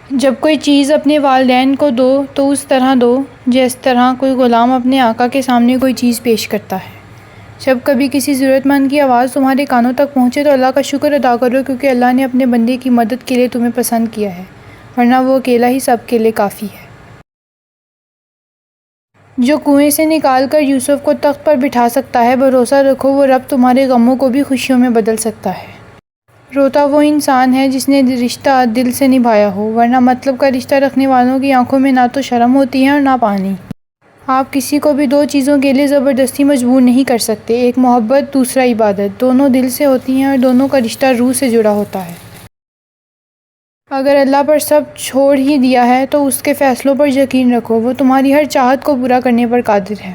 جب کوئی چیز اپنے والدین کو دو تو اس طرح دو جس طرح کوئی غلام اپنے آقا کے سامنے کوئی چیز پیش کرتا ہے۔ جب کبھی کسی ضرورت مند کی آواز تمہارے کانوں تک پہنچے تو اللہ کا شکر ادا کرو، کیونکہ اللہ نے اپنے بندے کی مدد کے لیے تمہیں پسند کیا ہے، ورنہ وہ اکیلا ہی سب کے لیے کافی ہے۔ جو کنویں سے نکال کر یوسف کو تخت پر بٹھا سکتا ہے، بھروسہ رکھو وہ رب تمہارے غموں کو بھی خوشیوں میں بدل سکتا ہے۔ روتا وہ انسان ہے جس نے رشتہ دل سے نبھایا ہو، ورنہ مطلب کا رشتہ رکھنے والوں کی آنکھوں میں نہ تو شرم ہوتی ہے اور نہ پانی۔ آپ کسی کو بھی دو چیزوں کے لیے زبردستی مجبور نہیں کر سکتے، ایک محبت، دوسرا عبادت، دونوں دل سے ہوتی ہیں اور دونوں کا رشتہ روح سے جڑا ہوتا ہے۔ اگر اللہ پر سب چھوڑ ہی دیا ہے تو اس کے فیصلوں پر یقین رکھو، وہ تمہاری ہر چاہت کو پورا کرنے پر قادر ہے۔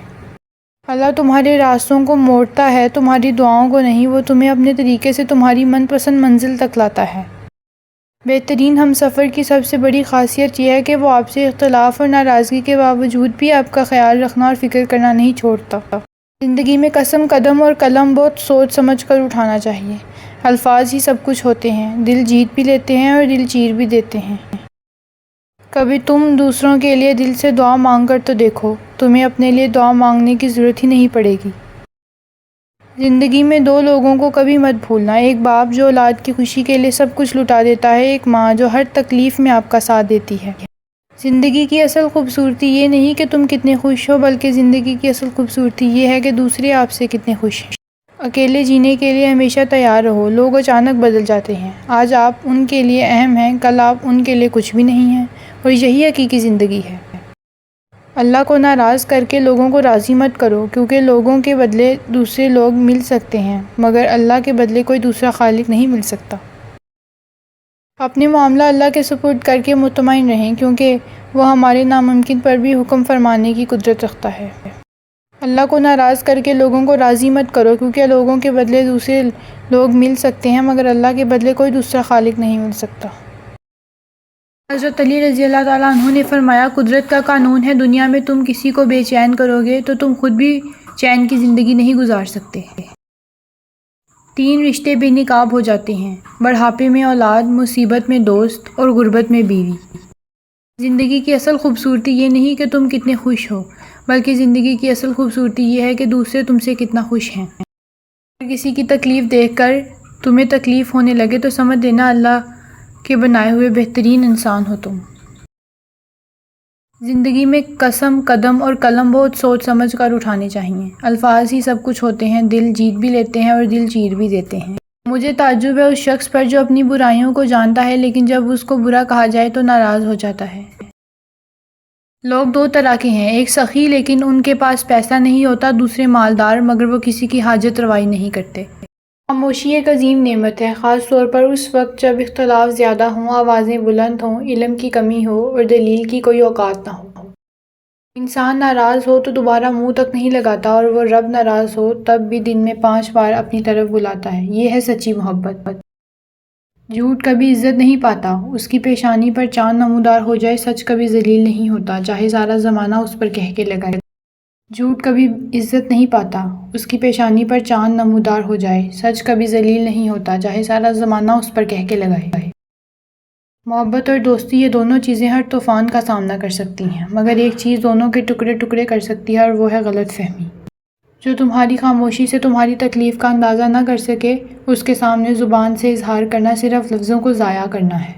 اللہ تمہارے راستوں کو موڑتا ہے، تمہاری دعاؤں کو نہیں، وہ تمہیں اپنے طریقے سے تمہاری من پسند منزل تک لاتا ہے۔ بہترین ہم سفر کی سب سے بڑی خاصیت یہ ہے کہ وہ آپ سے اختلاف اور ناراضگی کے باوجود بھی آپ کا خیال رکھنا اور فکر کرنا نہیں چھوڑتا۔ زندگی میں قسم، قدم اور قلم بہت سوچ سمجھ کر اٹھانا چاہیے۔ الفاظ ہی سب کچھ ہوتے ہیں، دل جیت بھی لیتے ہیں اور دل چیر بھی دیتے ہیں۔ کبھی تم دوسروں کے لیے دل سے دعا مانگ کر تو دیکھو، تمہیں اپنے لیے دعا مانگنے کی ضرورت ہی نہیں پڑے گی۔ زندگی میں دو لوگوں کو کبھی مت بھولنا، ایک باپ جو اولاد کی خوشی کے لیے سب کچھ لٹا دیتا ہے، ایک ماں جو ہر تکلیف میں آپ کا ساتھ دیتی ہے۔ زندگی کی اصل خوبصورتی یہ نہیں کہ تم کتنے خوش ہو، بلکہ زندگی کی اصل خوبصورتی یہ ہے کہ دوسرے آپ سے کتنے خوش ہیں۔ اکیلے جینے کے لیے ہمیشہ تیار رہو، لوگ اچانک بدل جاتے ہیں، آج آپ ان کے لیے اہم ہیں، کل آپ ان کے لیے کچھ بھی نہیں ہیں، اور یہی حقیقی زندگی ہے۔ اللہ کو ناراض کر کے لوگوں کو راضی مت کرو، کیونکہ لوگوں کے بدلے دوسرے لوگ مل سکتے ہیں، مگر اللہ کے بدلے کوئی دوسرا خالق نہیں مل سکتا۔ اپنے معاملہ اللہ کے سپرد کر کے مطمئن رہیں، کیونکہ وہ ہمارے ناممکن پر بھی حکم فرمانے کی قدرت رکھتا ہے۔ اللہ کو ناراض کر کے لوگوں کو راضی مت کرو، کیونکہ لوگوں کے بدلے دوسرے لوگ مل سکتے ہیں، مگر اللہ کے بدلے کوئی دوسرا خالق نہیں مل سکتا۔ حضرت علی رضی اللہ تعالیٰ عنہ نے فرمایا، قدرت کا قانون ہے، دنیا میں تم کسی کو بے چین کرو گے تو تم خود بھی چین کی زندگی نہیں گزار سکتے۔ 3 رشتے بے نقاب ہو جاتے ہیں، بڑھاپے میں اولاد، مصیبت میں دوست اور غربت میں بیوی۔ زندگی کی اصل خوبصورتی یہ نہیں کہ تم کتنے خوش ہو، بلکہ زندگی کی اصل خوبصورتی یہ ہے کہ دوسرے تم سے کتنا خوش ہیں۔ اگر کسی کی تکلیف دیکھ کر تمہیں تکلیف ہونے لگے تو سمجھ لینا اللہ کے بنائے ہوئے بہترین انسان ہو تم۔ زندگی میں قسم، قدم اور قلم بہت سوچ سمجھ کر اٹھانے چاہیے۔ الفاظ ہی سب کچھ ہوتے ہیں، دل جیت بھی لیتے ہیں اور دل چیر بھی دیتے ہیں۔ مجھے تعجب ہے اس شخص پر جو اپنی برائیوں کو جانتا ہے لیکن جب اس کو برا کہا جائے تو ناراض ہو جاتا ہے۔ لوگ 2 طرح کے ہیں، ایک سخی لیکن ان کے پاس پیسہ نہیں ہوتا، دوسرے مالدار مگر وہ کسی کی حاجت روائی نہیں کرتے۔ خاموشی ایک عظیم نعمت ہے، خاص طور پر اس وقت جب اختلاف زیادہ ہوں، آوازیں بلند ہوں، علم کی کمی ہو اور دلیل کی کوئی اوقات نہ ہو۔ انسان ناراض ہو تو دوبارہ منہ تک نہیں لگاتا، اور وہ رب ناراض ہو تب بھی دن میں 5 بار اپنی طرف بلاتا ہے، یہ ہے سچی محبت۔ جھوٹ کبھی عزت نہیں پاتا، اس کی پیشانی پر چاند نمودار ہو جائے، سچ کبھی ذلیل نہیں ہوتا، چاہے سارا زمانہ اس پر کہہ کے لگائے۔ جھوٹ کبھی عزت نہیں پاتا، اس کی پیشانی پر چاند نمودار ہو جائے، سچ کبھی ذلیل نہیں ہوتا، چاہے سارا زمانہ اس پر کہہ کے لگائے۔ محبت اور دوستی یہ دونوں چیزیں ہر طوفان کا سامنا کر سکتی ہیں، مگر ایک چیز دونوں کے ٹکڑے ٹکڑے کر سکتی ہے اور وہ ہے غلط فہمی۔ جو تمہاری خاموشی سے تمہاری تکلیف کا اندازہ نہ کر سکے، اس کے سامنے زبان سے اظہار کرنا صرف لفظوں کو ضائع کرنا ہے۔